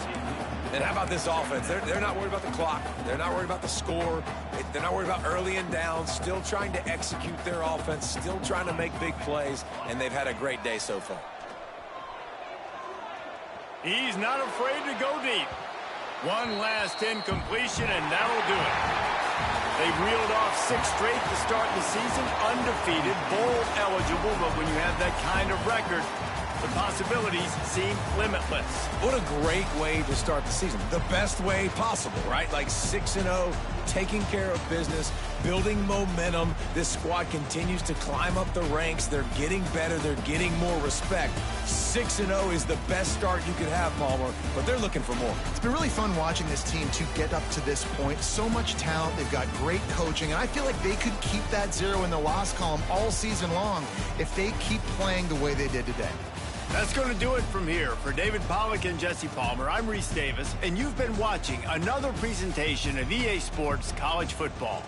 And how about this offense? They're not worried about the clock. They're not worried about the score. They're not worried about early and down. Still trying to execute their offense. Still trying to make big plays. And they've had a great day so far. He's not afraid to go deep. One last incompletion, and that'll do it. They've reeled off 6 straight to start the season, undefeated, bowl eligible, but when you have that kind of record, the possibilities seem limitless. What a great way to start the season. The best way possible, right? Like 6-0, taking care of business, building momentum. This squad continues to climb up the ranks. They're getting better. They're getting more respect. 6-0 is the best start you could have, Palmer, but they're looking for more. It's been really fun watching this team to get up to this point. So much talent. They've got great coaching, and I feel like they could keep that 0 in the loss column all season long if they keep playing the way they did today. That's going to do it from here. For David Pollack and Jesse Palmer, I'm Reese Davis, and you've been watching another presentation of EA Sports College Football.